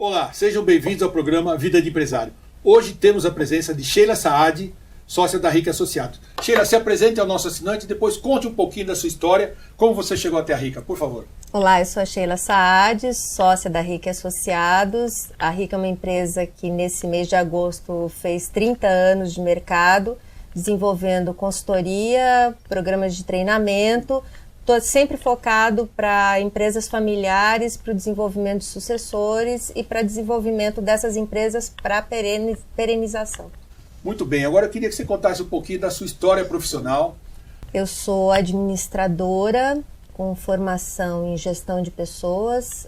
Olá, sejam bem-vindos ao programa Vida de Empresário. Hoje temos a presença de Sheila Saad, sócia da Rica Associados. Sheila, se apresente ao nosso assinante e depois conte um pouquinho da sua história, como você chegou até a Rica, por favor. Olá, eu sou a Sheila Saad, sócia da Rica Associados. A Rica é uma empresa que nesse mês de agosto fez 30 anos de mercado, desenvolvendo consultoria, programas de treinamento, sempre focado para empresas familiares, para o desenvolvimento de sucessores e para desenvolvimento dessas empresas para perenização. Muito bem, agora eu queria que você contasse um pouquinho da sua história profissional. Eu sou administradora com formação em gestão de pessoas,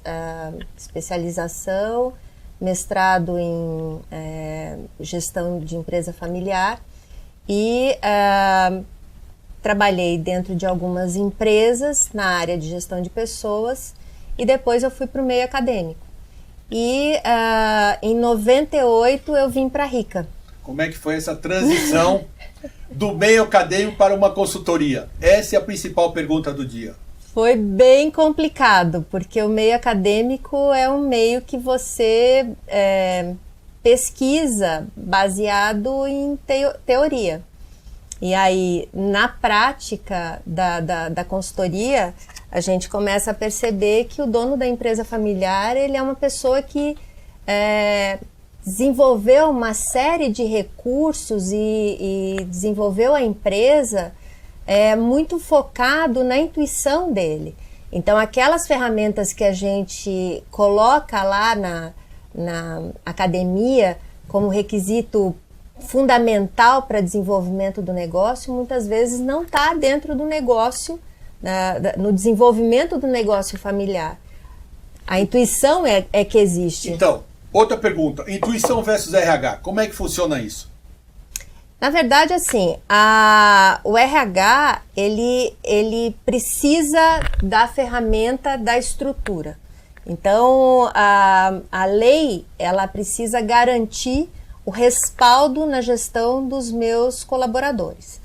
especialização, mestrado em gestão de empresa familiar e trabalhei dentro de algumas empresas na área de gestão de pessoas e depois eu fui para o meio acadêmico. E em 98 eu vim para a Rica. Como é que foi essa transição do meio acadêmico para uma consultoria? Essa é a principal pergunta do dia. Foi bem complicado, porque o meio acadêmico é um meio que você pesquisa baseado em teoria. E aí, na prática da consultoria, a gente começa a perceber que o dono da empresa familiar, ele é uma pessoa que desenvolveu uma série de recursos e desenvolveu a empresa muito focado na intuição dele. Então, aquelas ferramentas que a gente coloca lá na academia como requisito fundamental para desenvolvimento do negócio, muitas vezes não está dentro do negócio, no desenvolvimento do negócio familiar. A intuição é que existe. Então, outra pergunta, intuição versus RH, como é que funciona isso? Na verdade, assim, o RH, ele precisa da ferramenta da estrutura. Então, a lei, ela precisa garantir o respaldo na gestão dos meus colaboradores.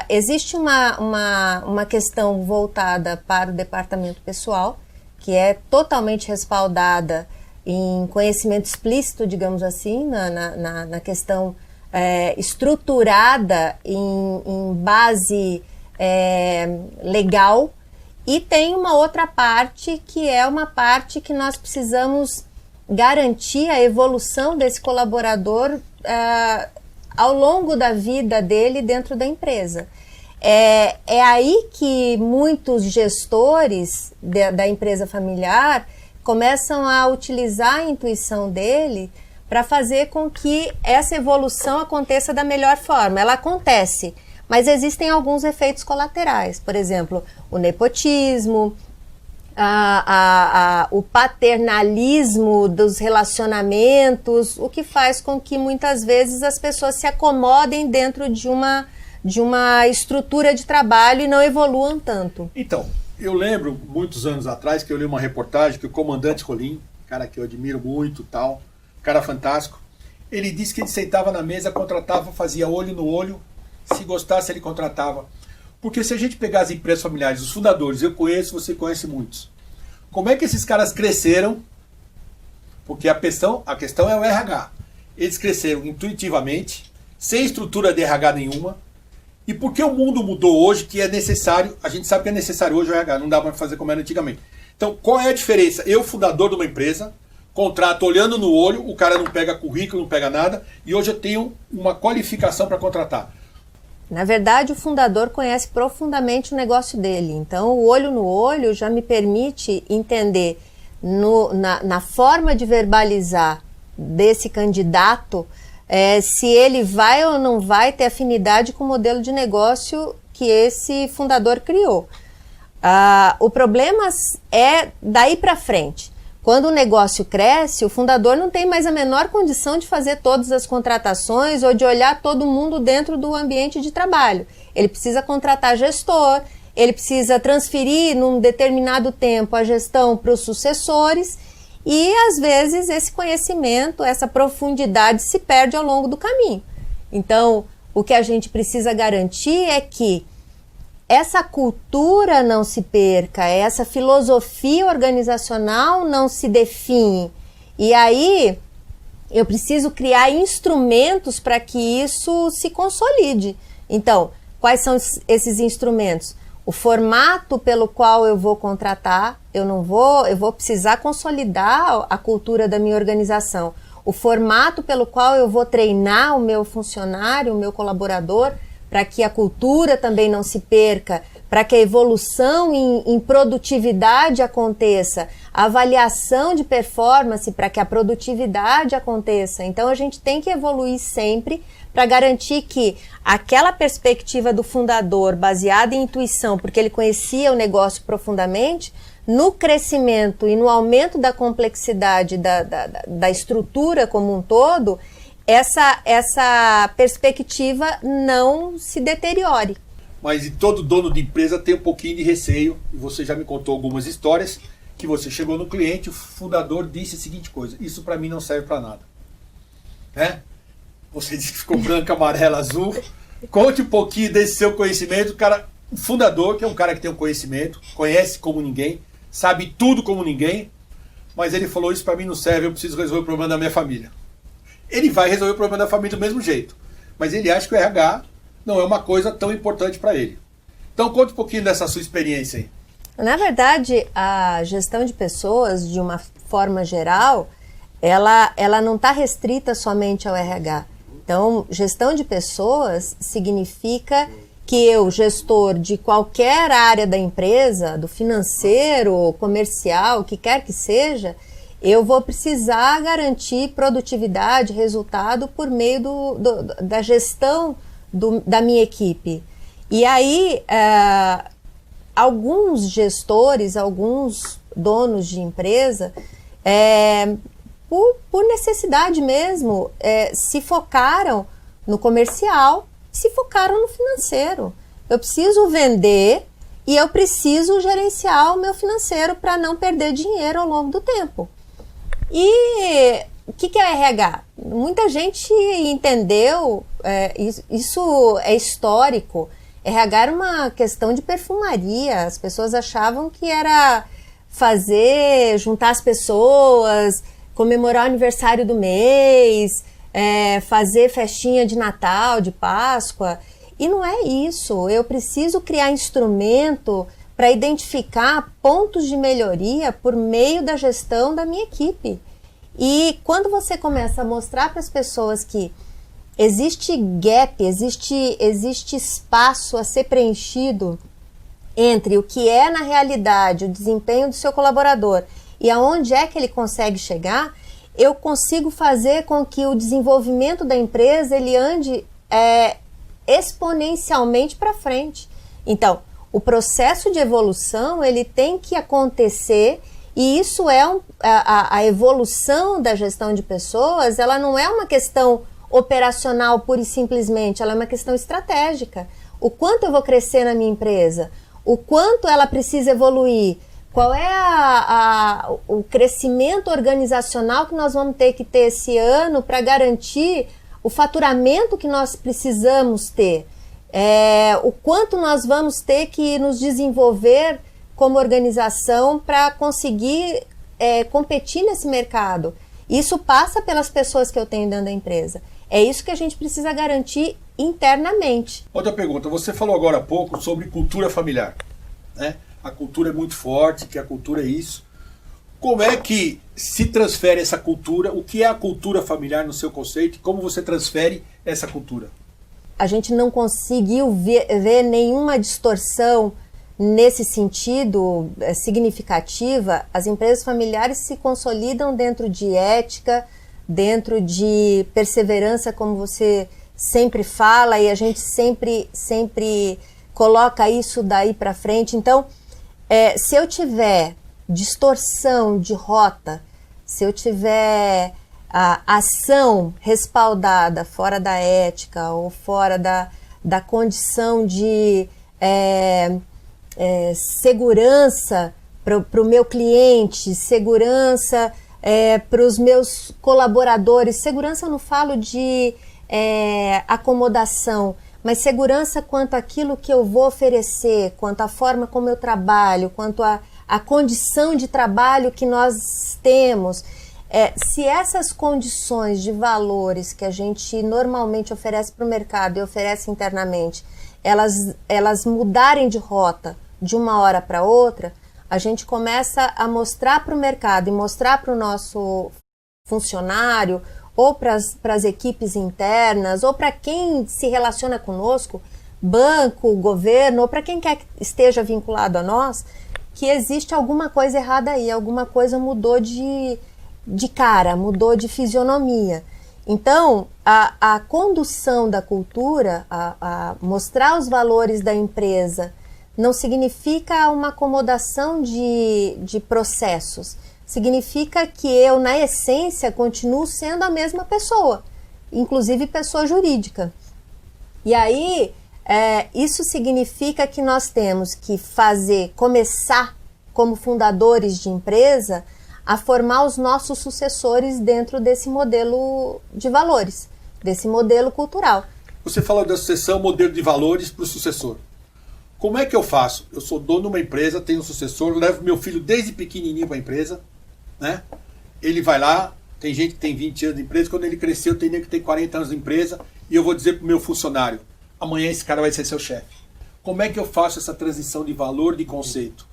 Existe uma questão voltada para o departamento pessoal, que é totalmente respaldada em conhecimento explícito, digamos assim, na questão estruturada em base legal, e tem uma outra parte que é uma parte que nós precisamos garantir a evolução desse colaborador ao longo da vida dele dentro da empresa. É aí que muitos gestores da empresa familiar começam a utilizar a intuição dele para fazer com que essa evolução aconteça da melhor forma. Ela acontece, mas existem alguns efeitos colaterais. Por exemplo, o nepotismo, o paternalismo dos relacionamentos, o que faz com que muitas vezes as pessoas se acomodem dentro de uma estrutura de trabalho e não evoluam tanto. Então, eu lembro muitos anos atrás que eu li uma reportagem que o comandante Rolim, cara que eu admiro muito, tal, cara fantástico, ele disse que ele sentava na mesa, contratava, fazia olho no olho, se gostasse ele contratava. Porque se a gente pegar as empresas familiares, os fundadores, eu conheço, você conhece muitos. Como é que esses caras cresceram? Porque a questão é o RH. Eles cresceram intuitivamente, sem estrutura de RH nenhuma. E porque o mundo mudou hoje, que é necessário, a gente sabe que é necessário hoje o RH, não dá para fazer como era antigamente. Então, qual é a diferença? Eu, fundador de uma empresa, contrato olhando no olho, o cara não pega currículo, não pega nada, e hoje eu tenho uma qualificação para contratar. Na verdade, o fundador conhece profundamente o negócio dele. Então, o olho no olho já me permite entender na forma de verbalizar desse candidato se ele vai ou não vai ter afinidade com o modelo de negócio que esse fundador criou. O problema é daí para frente. Quando o negócio cresce, o fundador não tem mais a menor condição de fazer todas as contratações ou de olhar todo mundo dentro do ambiente de trabalho. Ele precisa contratar gestor, ele precisa transferir num determinado tempo a gestão para os sucessores e, às vezes, esse conhecimento, essa profundidade se perde ao longo do caminho. Então, o que a gente precisa garantir é que essa cultura não se perca, essa filosofia organizacional não se define E aí eu preciso criar instrumentos para que isso se consolide. Então, quais são esses instrumentos? O formato pelo qual eu vou contratar, eu vou precisar consolidar a cultura da minha organização. O formato pelo qual eu vou treinar o meu funcionário, o meu colaborador, para que a cultura também não se perca, para que a evolução em produtividade aconteça, a avaliação de performance para que a produtividade aconteça. Então a gente tem que evoluir sempre para garantir que aquela perspectiva do fundador, baseada em intuição, porque ele conhecia o negócio profundamente, no crescimento e no aumento da complexidade da estrutura como um todo, essa perspectiva não se deteriore. Mas todo dono de empresa tem um pouquinho de receio, e você já me contou algumas histórias, que você chegou no cliente, o fundador disse a seguinte coisa: isso para mim não serve para nada. Né? Você disse que ficou branca, amarela, azul. Conte um pouquinho desse seu conhecimento. O fundador, que é um cara que tem um conhecimento, conhece como ninguém, sabe tudo como ninguém, mas ele falou: isso para mim não serve, eu preciso resolver o problema da minha família. Ele vai resolver o problema da família do mesmo jeito, mas ele acha que o RH não é uma coisa tão importante para ele. Então conte um pouquinho dessa sua experiência aí. Na verdade, a gestão de pessoas, de uma forma geral, ela não está restrita somente ao RH. Então, gestão de pessoas significa que eu, gestor de qualquer área da empresa, do financeiro, comercial, o que quer que seja, eu vou precisar garantir produtividade, resultado por meio da gestão da minha equipe. E aí, alguns gestores, alguns donos de empresa, por necessidade mesmo, se focaram no comercial, se focaram no financeiro. Eu preciso vender e eu preciso gerenciar o meu financeiro para não perder dinheiro ao longo do tempo. E o que é RH? Muita gente entendeu, isso é histórico. RH era uma questão de perfumaria. As pessoas achavam que era juntar as pessoas, comemorar o aniversário do mês, fazer festinha de Natal, de Páscoa. E não é isso. Eu preciso criar instrumento para identificar pontos de melhoria por meio da gestão da minha equipe. E quando você começa a mostrar para as pessoas que existe gap, existe espaço a ser preenchido entre o que é na realidade o desempenho do seu colaborador e aonde é que ele consegue chegar, eu consigo fazer com que o desenvolvimento da empresa ele ande exponencialmente para frente. Então, o processo de evolução ele tem que acontecer, e isso a evolução da gestão de pessoas, ela não é uma questão operacional pura e simplesmente, ela é uma questão estratégica. O quanto eu vou crescer na minha empresa, o quanto ela precisa evoluir, qual é o crescimento organizacional que nós vamos ter que ter esse ano para garantir o faturamento que nós precisamos ter, o quanto nós vamos ter que nos desenvolver como organização para conseguir competir nesse mercado. Isso passa pelas pessoas que eu tenho dentro da empresa. É isso que a gente precisa garantir internamente. Outra pergunta, você falou agora há pouco sobre cultura familiar, né? A cultura é muito forte, que a cultura é isso. Como é que se transfere essa cultura? O que é a cultura familiar no seu conceito? E como você transfere essa cultura? A gente não conseguiu ver nenhuma distorção nesse sentido significativa. As empresas familiares se consolidam dentro de ética, dentro de perseverança, como você sempre fala, e a gente sempre coloca isso daí para frente. Então, se eu tiver distorção de rota, se eu tiver a ação respaldada fora da ética ou fora da condição de segurança para o meu cliente, segurança para os meus colaboradores, segurança eu não falo de acomodação, mas segurança quanto àquilo que eu vou oferecer, quanto à forma como eu trabalho, quanto à condição de trabalho que nós temos. Se essas condições de valores que a gente normalmente oferece para o mercado e oferece internamente, elas mudarem de rota de uma hora para outra, a gente começa a mostrar para o mercado e mostrar para o nosso funcionário, ou para as equipes internas, ou para quem se relaciona conosco, banco, governo, ou para quem quer que esteja vinculado a nós, que existe alguma coisa errada aí, alguma coisa mudou de cara, mudou de fisionomia. Então, a condução da cultura, a mostrar os valores da empresa, não significa uma acomodação de processos. Significa que eu, na essência, continuo sendo a mesma pessoa, inclusive pessoa jurídica. E aí, isso significa que nós temos que começar como fundadores de empresa, a formar os nossos sucessores dentro desse modelo de valores, desse modelo cultural. Você falou da sucessão, modelo de valores para o sucessor. Como é que eu faço? Eu sou dono de uma empresa, tenho um sucessor, levo meu filho desde pequenininho para a empresa, né? Ele vai lá, tem gente que tem 20 anos de empresa, quando ele cresceu tem gente que tem 40 anos de empresa, e eu vou dizer para o meu funcionário, amanhã esse cara vai ser seu chefe. Como é que eu faço essa transição de valor, de conceito?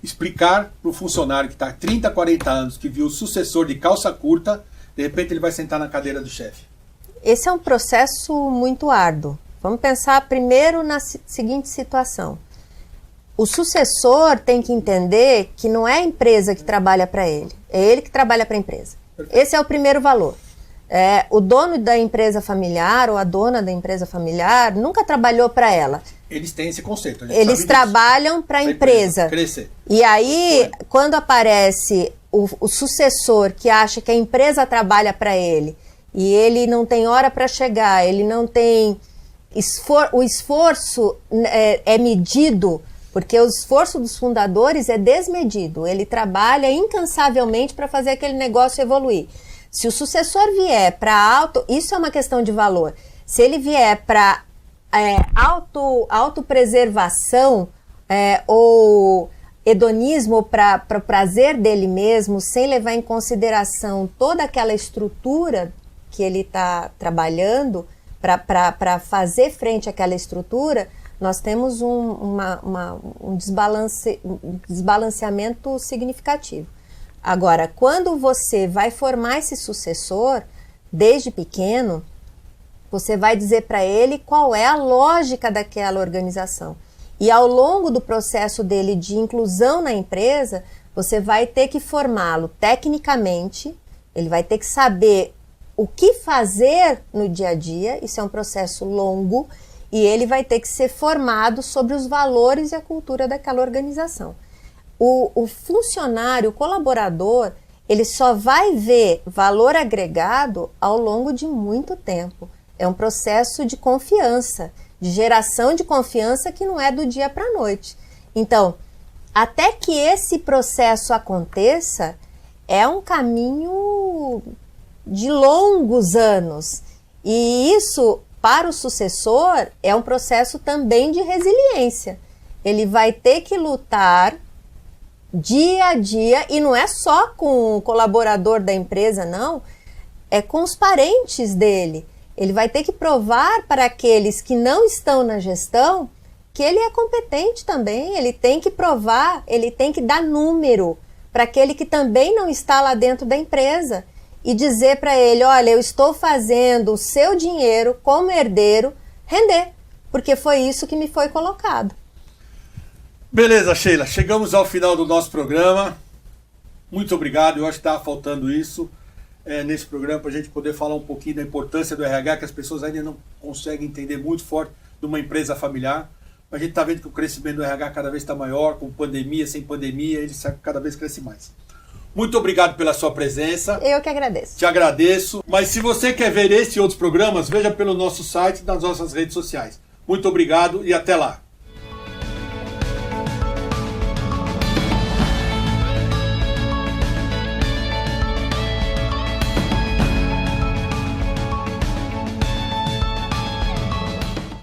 Explicar para o funcionário que está há 30, 40 anos, que viu o sucessor de calça curta, de repente ele vai sentar na cadeira do chefe. Esse é um processo muito árduo. Vamos pensar primeiro na seguinte situação. O sucessor tem que entender que não é a empresa que trabalha para ele, é ele que trabalha para a empresa. Esse é o primeiro valor. O dono da empresa familiar ou a dona da empresa familiar nunca trabalhou para ela. Eles têm esse conceito. Eles trabalham para a empresa. Crescer. E aí, quando aparece o sucessor que acha que a empresa trabalha para ele e ele não tem hora para chegar, ele não tem... o esforço é medido, porque o esforço dos fundadores é desmedido. Ele trabalha incansavelmente para fazer aquele negócio evoluir. Se o sucessor vier para isso é uma questão de valor. Se ele vier para autopreservação ou hedonismo para o prazer dele mesmo, sem levar em consideração toda aquela estrutura que ele está trabalhando, para fazer frente àquela estrutura, nós temos um desbalanceamento significativo. Agora, quando você vai formar esse sucessor, desde pequeno, você vai dizer para ele qual é a lógica daquela organização. E ao longo do processo dele de inclusão na empresa, você vai ter que formá-lo tecnicamente, ele vai ter que saber o que fazer no dia a dia, isso é um processo longo, e ele vai ter que ser formado sobre os valores e a cultura daquela organização. O funcionário, o colaborador, ele só vai ver valor agregado ao longo de muito tempo. É um processo de confiança, de geração de confiança que não é do dia para a noite. Então, até que esse processo aconteça, é um caminho de longos anos. E isso, para o sucessor, é um processo também de resiliência. Ele vai ter que lutar dia a dia, e não é só com o colaborador da empresa, não, é com os parentes dele. Ele vai ter que provar para aqueles que não estão na gestão que ele é competente também, ele tem que provar, ele tem que dar número para aquele que também não está lá dentro da empresa e dizer para ele, olha, eu estou fazendo o seu dinheiro como herdeiro render, porque foi isso que me foi colocado. Beleza, Sheila, chegamos ao final do nosso programa. Muito obrigado, eu acho que estava faltando isso nesse programa para a gente poder falar um pouquinho da importância do RH, que as pessoas ainda não conseguem entender muito forte de uma empresa familiar. A gente está vendo que o crescimento do RH cada vez está maior, com pandemia, sem pandemia, ele cada vez cresce mais. Muito obrigado pela sua presença. Eu que agradeço. Te agradeço. Mas se você quer ver esse e outros programas, veja pelo nosso site e nas nossas redes sociais. Muito obrigado e até lá.